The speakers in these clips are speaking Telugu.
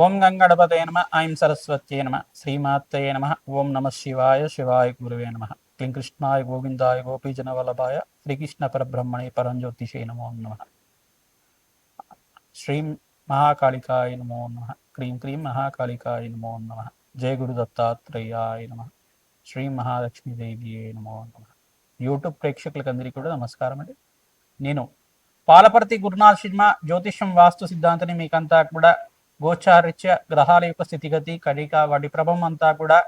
ఓం గంగణపతయ నమ ఐం సరస్వత్యే నమ శ్రీమాత్రయ నమ ఓం నమ శివాయ శివాయ గురువే నమ క్లీం కృష్ణాయ గోవిందాయ గోపీజన వల్లభాయ శ్రీకృష్ణ పరబ్రహ్మణే పరంజ్యోతిషే నమో నమ శ్రీం మహాకాళికాయ నమో నమ క్రీం క్రీం మహాకాళికాయ నమో నమ జయ గురు దత్తాత్రేయాయ నమ శ్రీ మహాలక్ష్మీదేవి నమో నమ యూట్యూబ్ ప్రేక్షకులకు అందరికీ కూడా నమస్కారం అండి. నేను పాలపర్తి గురునాథ్ శర్మ జ్యోతిష్యం వాస్తు సిద్ధాంతాన్ని మీకంతా కూడా గోచారిత్య గ్రహాల యొక్క స్థితిగతి కడిక వాటి ప్రభావం అంతా కూడా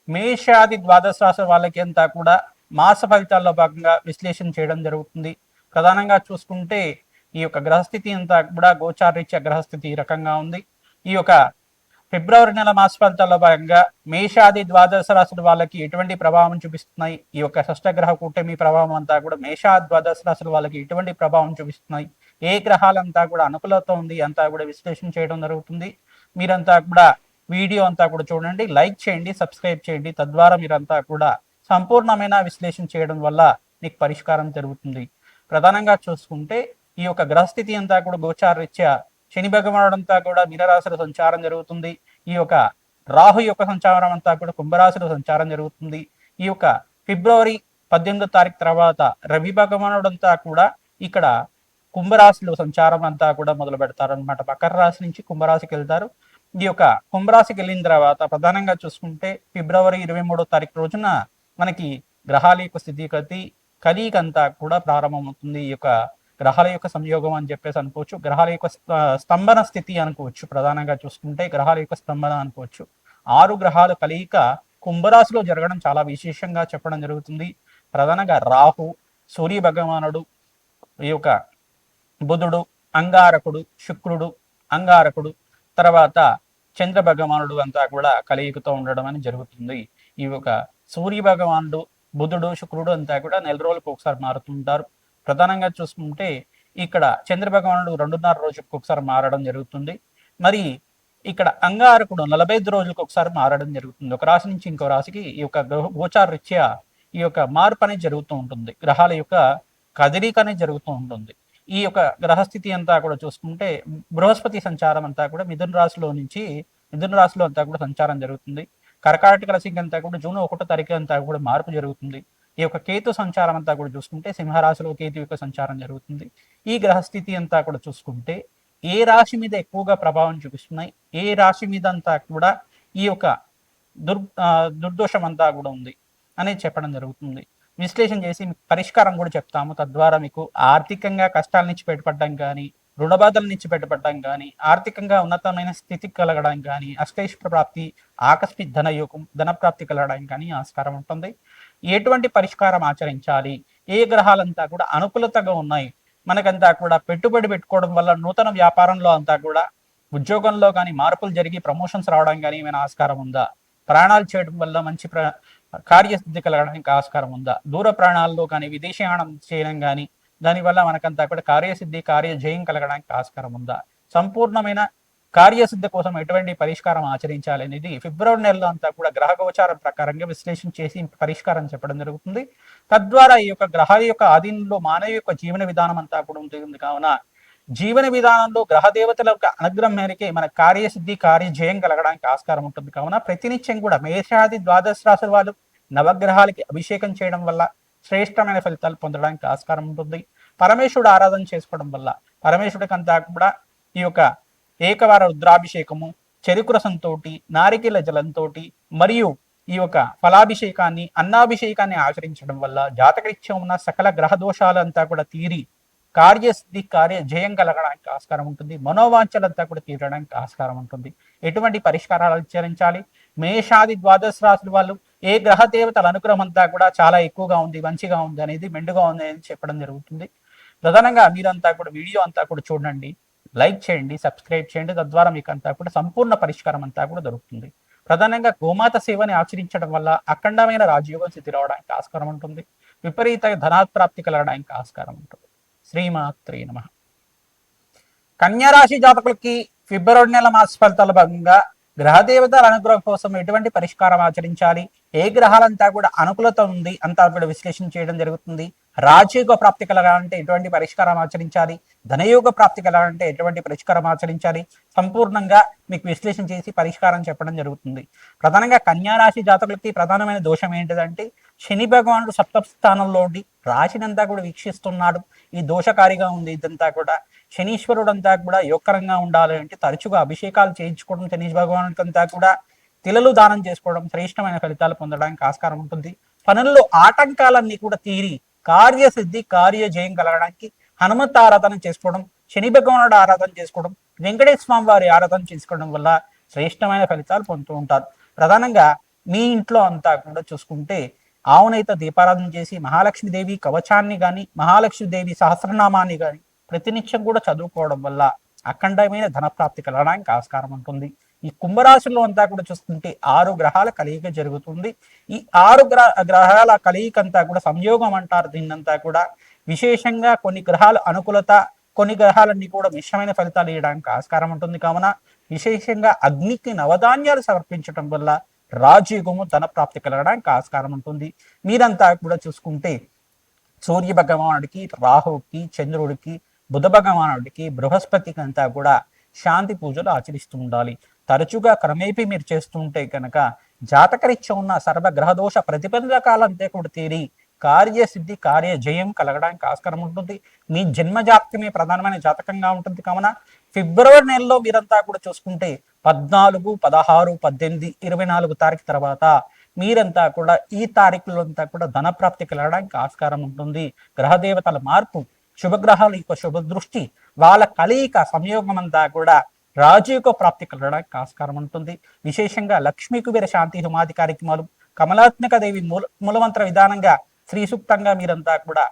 మేషాది ద్వాదశ రాశి వాళ్ళకి అంతా కూడా మాస ఫలితాల్లో భాగంగా విశ్లేషణ చేయడం జరుగుతుంది. ప్రధానంగా చూసుకుంటే ఈ యొక్క గ్రహస్థితి అంతా కూడా గోచారిత్య గ్రహస్థితి ఈ రకంగా ఉంది. ఈ యొక్క ఫిబ్రవరి నెల మాస ఫలితాల్లో భాగంగా మేషాది ద్వాదశ రాశుల వాళ్ళకి ఎటువంటి ప్రభావం చూపిస్తున్నాయి, ఈ యొక్క షష్టగ్రహ కూటమి ప్రభావం అంతా కూడా మేషాది ద్వాదశ రాశుల వాళ్ళకి ఎటువంటి ప్రభావం చూపిస్తున్నాయి, ఏ గ్రహాలంతా కూడా అనుకూలత ఉంది అంతా కూడా విశ్లేషణ చేయడం జరుగుతుంది. మీరంతా కూడా వీడియో అంతా కూడా చూడండి, లైక్ చేయండి, సబ్స్క్రైబ్ చేయండి. తద్వారా మీరంతా కూడా సంపూర్ణమైన విశ్లేషణ చేయడం వల్ల మీకు పరిష్కారం జరుగుతుంది. ప్రధానంగా చూసుకుంటే ఈ యొక్క గ్రహస్థితి అంతా కూడా గోచారరీత్యా శని భగవానుడు అంతా కూడా మీనరాశిలో సంచారం జరుగుతుంది. ఈ యొక్క రాహు యొక్క సంచారం అంతా కూడా కుంభరాశిలో సంచారం జరుగుతుంది. ఈ యొక్క ఫిబ్రవరి 18వ తారీఖు తర్వాత రవి భగవానుడు అంతా కూడా ఇక్కడ కుంభరాశిలో సంచారం అంతా కూడా మొదలు పెడతారు అనమాట. మకర రాశి నుంచి కుంభరాశికి వెళ్తారు. ఈ యొక్క కుంభరాశికి వెళ్ళిన తర్వాత ప్రధానంగా చూసుకుంటే ఫిబ్రవరి 23వ తారీఖు రోజున మనకి గ్రహాల యొక్క స్థితిగతి కలీక అంతా కూడా ప్రారంభమవుతుంది. ఈ యొక్క గ్రహాల యొక్క సంయోగం అని చెప్పేసి అనుకోవచ్చు, గ్రహాల యొక్క స్తంభన స్థితి అనుకోవచ్చు. ప్రధానంగా చూసుకుంటే గ్రహాల యొక్క స్తంభన అనుకోవచ్చు. 6 గ్రహాల కలయిక కుంభరాశిలో జరగడం చాలా విశేషంగా చెప్పడం జరుగుతుంది. ప్రధానంగా రాహు, సూర్య భగవానుడు, ఈ యొక్క బుధుడు, అంగారకుడు, శుక్రుడు, అంగారకుడు, తర్వాత చంద్ర భగవానుడు అంతా కూడా కలయికతో ఉండడం అని జరుగుతుంది. ఈ యొక్క సూర్య భగవానుడు, బుధుడు, శుక్రుడు అంతా కూడా నెల రోజులకు ఒకసారి మారుతుంటారు. ప్రధానంగా చూసుకుంటే ఇక్కడ చంద్ర భగవానుడు 2.5 రోజులకు ఒకసారి మారడం జరుగుతుంది. మరి ఇక్కడ అంగారకుడు 45 రోజులకు ఒకసారి మారడం జరుగుతుంది. ఒక రాశి నుంచి ఇంకో రాశికి ఈ యొక్క గోచార రీత్యా ఈ యొక్క మార్పు అనేది జరుగుతూ ఉంటుంది. గ్రహాల యొక్క కదలిక అనేది జరుగుతూ ఉంటుంది. ఈ యొక్క గ్రహస్థితి అంతా కూడా చూసుకుంటే బృహస్పతి సంచారం అంతా కూడా మిథున రాశిలో అంతా కూడా సంచారం జరుగుతుంది. కర్కాటక రాశికి అంతా కూడా జూన్ 1వ తారీఖు అంతా కూడా మార్పు జరుగుతుంది. ఈ యొక్క కేతు సంచారం అంతా కూడా చూసుకుంటే సింహరాశిలో కేతు యొక్క సంచారం జరుగుతుంది. ఈ గ్రహస్థితి అంతా కూడా చూసుకుంటే ఏ రాశి మీద ఎక్కువగా ప్రభావం చూపిస్తున్నాయి, ఏ రాశి మీద అంతా కూడా ఈ యొక్క దుర్దోషం అంతా కూడా ఉంది అనేది చెప్పడం జరుగుతుంది. విశ్లేషణ చేసి పరిష్కారం కూడా చెప్తాము. తద్వారా మీకు ఆర్థికంగా కష్టాల నుంచి బయటపడడం కానీ, రుణబాధల నుంచి బయటపడడం కానీ, ఆర్థికంగా ఉన్నతమైన స్థితికి కలగడం కానీ, అష్టైశ్వర్య ప్రాప్తి, ఆకస్మిక ధన ప్రాప్తి కలగడానికి కానీ ఆస్కారం ఉంటుంది. ఎటువంటి పరిష్కారం ఆచరించాలి, ఏ గ్రహాలంతా కూడా అనుకూలతగా ఉన్నాయి, మనకంతా కూడా పెట్టుబడి పెట్టుకోవడం వల్ల నూతన వ్యాపారంలో అంతా కూడా ఉద్యోగంలో కానీ మార్పులు జరిగి ప్రమోషన్స్ రావడం కానీ ఏమైనా ఆస్కారం ఉందా, ప్రాణాలు చేయడం వల్ల మంచి కార్యసిద్ధి కలగడానికి ఆస్కారం ఉందా, దూర ప్రాణాల్లో కానీ విదేశీయానం చేయడం కానీ దానివల్ల మనకంతా కూడా కార్యసిద్ధి కార్యజయం కలగడానికి ఆస్కారం ఉందా, సంపూర్ణమైన కార్యసిద్ధి కోసం ఎటువంటి పరిష్కారం ఆచరించాలి అనేది ఫిబ్రవరి నెలలో అంతా కూడా గ్రహ గోచారం ప్రకారంగా విశ్లేషణ చేసి పరిష్కారం చెప్పడం జరుగుతుంది. తద్వారా ఈ యొక్క గ్రహాల యొక్క ఆధీనంలో మానవ యొక్క జీవన విధానం అంతా కూడా ఉంటుంది. కావున జీవన విధానంలో గ్రహ దేవతల యొక్క అనుగ్రహం మేరకే మన కార్యసిద్ధి కార్యజయం కలగడానికి ఆస్కారం ఉంటుంది. కావున ప్రతినిత్యం కూడా మేషాది ద్వాదశ రాశుల వాళ్ళు నవగ్రహాలకి అభిషేకం చేయడం వల్ల శ్రేష్టమైన ఫలితాలు పొందడానికి ఆస్కారం ఉంటుంది. పరమేశ్వరుడు ఆరాధన చేసుకోవడం వల్ల పరమేశ్వరుడికి అంతా కూడా ఈ యొక్క ఏకవార రుద్రాభిషేకము, చెరుకు రసంతో, నారికేల జలంతో మరియు ఈ యొక్క ఫలాభిషేకాన్ని, అన్నాభిషేకాన్ని ఆచరించడం వల్ల జాతకరీత్యం ఉన్న సకల గ్రహ దోషాలంతా కూడా తీరి కార్యసిద్ధి కార్యజయం కలగడానికి ఆస్కారం ఉంటుంది. మనోవాంఛలంతా కూడా తీరడానికి ఆస్కారం ఉంటుంది. ఎటువంటి పరిష్కారాలు ఆచరించాలి, మేషాది ద్వాదశ రాశుల వాళ్ళు ఏ గ్రహ దేవతల అనుగ్రహం అంతా కూడా చాలా ఎక్కువగా ఉంది, మంచిగా ఉంది అనేది, మెండుగా ఉంది అనేది చెప్పడం జరుగుతుంది. ప్రధానంగా మీరంతా కూడా వీడియో అంతా కూడా చూడండి, లైక్ చేయండి, సబ్స్క్రైబ్ చేయండి. తద్వారా మీకు అంతా కూడా సంపూర్ణ పరిష్కారం అంతా కూడా దొరుకుతుంది. ప్రధానంగా గోమాత సేవని ఆచరించడం వల్ల అఖండమైన రాజయోగం స్థితి రావడానికి ఆస్కారం ఉంటుంది. విపరీత ధనాప్రాప్తి కలగడానికి ఆస్కారం ఉంటుంది. శ్రీమాత్రే నమః. కన్యారాశి జాతకులకి ఫిబ్రవరి నెల మాస ఫలితాల భాగంగా గ్రహదేవతల అనుగ్రహం కోసం ఎటువంటి పరిష్కారం ఆచరించాలి, ఏ గ్రహాలంతా కూడా అనుకూలత ఉంది అంతా కూడా విశ్లేషణ చేయడం జరుగుతుంది. రాజయోగ ప్రాప్తి కలగాలంటే ఎటువంటి పరిష్కారం ఆచరించాలి, ధనయోగ ప్రాప్తి కలగాలంటే ఎటువంటి పరిష్కారం ఆచరించాలి, సంపూర్ణంగా మీకు విశ్లేషణ చేసి పరిష్కారం చెప్పడం జరుగుతుంది. ప్రధానంగా కన్యారాశి జాతకులకి ప్రధానమైన దోషం ఏంటిదంటే శని భగవానుడు సప్తమ స్థానంలో ఉండి రాశినంతా కూడా వీక్షిస్తున్నాడు. ఈ దోషకారిగా ఉంది. ఇదంతా కూడా శనీశ్వరుడు అంతా కూడా యోగకరంగా ఉండాలి అంటే తరచుగా అభిషేకాలు చేయించుకోవడం, శనీష్ భగవానుడికి అంతా కూడా తిలలు దానం చేసుకోవడం శ్రేష్టమైన ఫలితాలు పొందడానికి ఆస్కారం ఉంటుంది. పనుల్లో ఆటంకాలన్నీ కూడా తీరి కార్యసిద్ధి కార్యజయం కలగడానికి హనుమత్ ఆరాధన చేసుకోవడం, శని భగవానుడు ఆరాధన చేసుకోవడం, వెంకటేశ్వర స్వామి వారి ఆరాధన చేసుకోవడం వల్ల శ్రేష్టమైన ఫలితాలు పొందుతూ ఉంటారు. ప్రధానంగా మీ ఇంట్లో అంతా కూడా చూసుకుంటే ఆవునైతే దీపారాధన చేసి మహాలక్ష్మీదేవి కవచాన్ని కానీ మహాలక్ష్మీదేవి సహస్రనామాన్ని కానీ ప్రతినిత్యం కూడా చదువుకోవడం వల్ల అఖండమైన ధనప్రాప్తి కలగడానికి ఆస్కారం ఉంటుంది. ఈ కుంభరాశిలో అంతా కూడా చూస్తుంటే 6 గ్రహాల కలయిక జరుగుతుంది. ఈ 6 గ్రహాల కలయిక అంతా కూడా సంయోగం అంటారు దీన్నంతా కూడా. విశేషంగా కొన్ని గ్రహాల అనుకూలత, కొన్ని గ్రహాలన్నీ కూడా మిశ్రమైన ఫలితాలు ఇవ్వడానికి ఆస్కారం ఉంటుంది. కావున విశేషంగా అగ్నికి నవధాన్యాలు సమర్పించడం వల్ల రాజయోగము ధన ప్రాప్తి కలగడానికి ఆస్కారం ఉంటుంది. మీరంతా కూడా చూసుకుంటే సూర్య భగవానుడికి, రాహుకి, చంద్రుడికి, బుధ భగవానుడికి, బృహస్పతికి అంతా కూడా శాంతి పూజలు ఆచరిస్తూ ఉండాలి. తరచుగా క్రమేపీ మీరు చేస్తుంటే కనుక జాతకరీత్యా ఉన్న సర్వగ్రహదోష ప్రతిబంధకాలంతా కూడా తీరి కార్యసిద్ధి కార్యజయం కలగడానికి ఆస్కారం ఉంటుంది. మీ జన్మ జాతకమే ప్రధానమైన జాతకంగా ఉంటుంది. కావున ఫిబ్రవరి నెలలో మీరంతా కూడా చూసుకుంటే 14, 16, 18, 24 తారీఖు తర్వాత మీరంతా కూడా ఈ తారీఖులో అంతా కూడా ధనప్రాప్తి కలగడానికి ఆస్కారం ఉంటుంది. గ్రహదేవతల మార్పు, శుభగ్రహాల యొక్క శుభ దృష్టి, వాళ్ళ కలయిక సంయోగం అంతా కూడా రాజయోగ ప్రాప్తి కలగడానికి ఆస్కారం ఉంటుంది. విశేషంగా లక్ష్మీ కుబేర శాంతి హోమాది కార్యక్రమాలు, కమలాత్మక దేవి మూలమంత్ర విధానంగా శ్రీ సూక్తంగా మీరంతా కూడా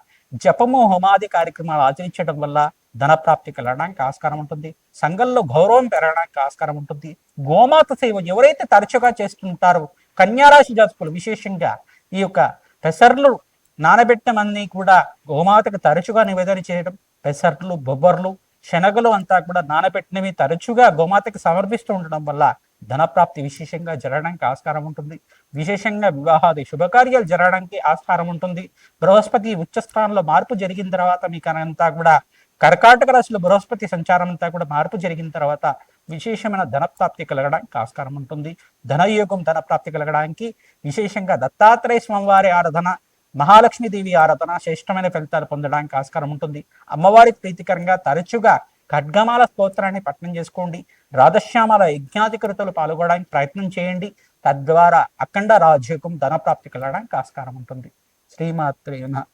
జపము హోమాది కార్యక్రమాలు ఆచరించడం వల్ల ధనప్రాప్తి కలగడానికి ఆస్కారం ఉంటుంది. సంఘంలో గౌరవం పెరగడానికి ఆస్కారం ఉంటుంది. గోమాత సేవ ఎవరైతే తరచుగా చేస్తుంటారో కన్యారాశి జాతకులు విశేషంగా ఈ యొక్క పెసర్లు నానబెట్టమన్నీ కూడా గోమాతకు తరచుగా నివేదన చేయడం, పెసర్లు, బొబ్బర్లు, శనగలు అంతా కూడా నానబెట్టినవి తరచుగా గోమాతకి సమర్పిస్తూ ఉండడం వల్ల ధనప్రాప్తి విశేషంగా జరగడానికి ఆస్కారం ఉంటుంది. విశేషంగా వివాహాది శుభకార్యాలు జరగడానికి ఆస్కారం ఉంటుంది. బృహస్పతి ఉచ్చస్థానంలో మార్పు జరిగిన తర్వాత మీకు అంతా కూడా కర్కాటక రాశిలో బృహస్పతి సంచారం అంతా కూడా మార్పు జరిగిన తర్వాత విశేషమైన ధనప్రాప్తి కలగడానికి ఆస్కారం ఉంటుంది. ధనయోగం ధనప్రాప్తి కలగడానికి విశేషంగా దత్తాత్రేయ స్వామివారి ఆరాధన, మహాలక్ష్మీదేవి ఆరాధన శ్రేష్టమైన ఫలితాలు పొందడానికి ఆస్కారం ఉంటుంది. అమ్మవారికి ప్రీతికరంగా తరచుగా ఖడ్గమాల స్తోత్రాన్ని పఠనం చేసుకోండి. రాధశ్యామల యజ్ఞాధికృతులు పాల్గొనడానికి ప్రయత్నం చేయండి. తద్వారా అఖండ రాజయోగం ధనప్రాప్తి కలగడానికి ఆస్కారం ఉంటుంది. శ్రీమాత్రే నమః.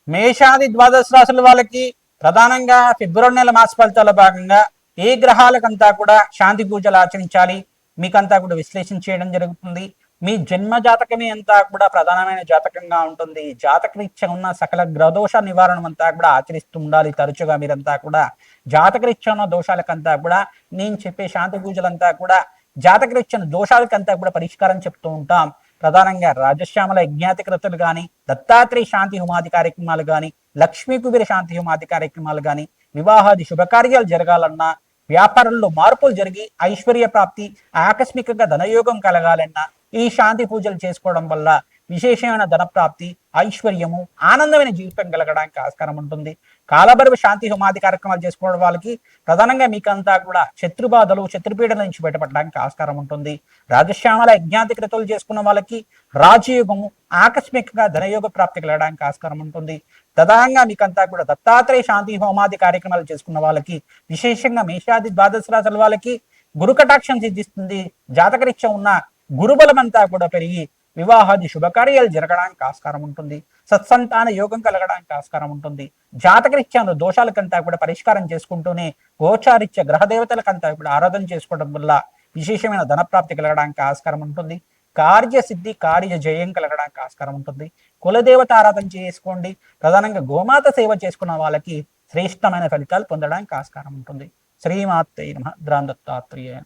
మేషాది ద్వాదశ రాశుల వాళ్ళకి ప్రధానంగా ఫిబ్రవరి నెల మాస ఫలితాల భాగంగా ఏ గ్రహాలకంతా కూడా శాంతి పూజలు ఆచరించాలి మీకంతా కూడా విశ్లేషణ చేయడం జరుగుతుంది. మీ జన్మ జాతకమే అంతా కూడా ప్రధానమైన జాతకంగా ఉంటుంది. జాతకరీత్యా ఉన్న సకల గ్రహదోష నివారణ అంతా కూడా ఆచరిస్తూ ఉండాలి. తరచుగా మీరంతా కూడా జాతకరీత్యా ఉన్న దోషాలకంతా కూడా నేను చెప్పే శాంతి పూజలంతా కూడా జాతకరీత్యా దోషాలకంతా కూడా పరిష్కారం చెప్తూ ఉంటాం. ప్రధానంగా రాజశ్యామల యజ్ఞాతికృతులు కానీ, దత్తాత్రేయ శాంతి హోమాది కార్యక్రమాలు కానీ, లక్ష్మీ కుబేర శాంతి హోమాది కార్యక్రమాలు కానీ, వివాహాది శుభకార్యాలు జరగాలన్నా, వ్యాపారంలో మార్పులు జరిగి ఐశ్వర్య ప్రాప్తి, ఆకస్మికంగా ధనయోగం కలగాలన్నా ఈ శాంతి పూజలు చేసుకోవడం వల్ల విశేషమైన ధనప్రాప్తి, ఐశ్వర్యము, ఆనందమైన జీవితం కలగడానికి ఆస్కారం ఉంటుంది. కాలభైరవ శాంతి హోమాది కార్యక్రమాలు చేసుకోవడం వాళ్ళకి ప్రధానంగా మీకంతా కూడా శత్రుబాధలు, శత్రుపీడల నుంచి బయటపడడానికి ఆస్కారం ఉంటుంది. రాజశ్యామల యజ్ఞాధికృతులు చేసుకున్న వాళ్ళకి రాజయోగము, ఆకస్మికంగా ధనయోగ ప్రాప్తి కలగడానికి ఆస్కారం ఉంటుంది. ప్రధానంగా మీకంతా కూడా దత్తాత్రేయ శాంతి హోమాది కార్యక్రమాలు చేసుకున్న వాళ్ళకి విశేషంగా మేషాది ద్వాదశ రాశుల వాళ్ళకి గురు కటాక్షం సిద్ధిస్తుంది. జాతకరీత్యా ఉన్న గురుబలం అంతా కూడా పెరిగి వివాహాది శుభకార్యాలు జరగడానికి ఆస్కారం ఉంటుంది. సత్సంతాన యోగం కలగడానికి ఆస్కారం ఉంటుంది. జాతకరీత్యా దోషాలకంతా కూడా పరిష్కారం చేసుకుంటూనే గోచారిత్య గ్రహదేవతలకంతా కూడా ఆరాధన చేసుకోవడం వల్ల విశేషమైన ధనప్రాప్తి కలగడానికి ఆస్కారం ఉంటుంది. కార్యసిద్ధి కార్య జయం కలగడానికి ఆస్కారం ఉంటుంది. కులదేవత ఆరాధన చేసుకోండి. ప్రధానంగా గోమాత సేవ చేసుకున్న వాళ్ళకి శ్రేష్టమైన ఫలితాలు పొందడానికి ఆస్కారం ఉంటుంది. శ్రీమాత్రే నమః. దత్తాత్రేయ.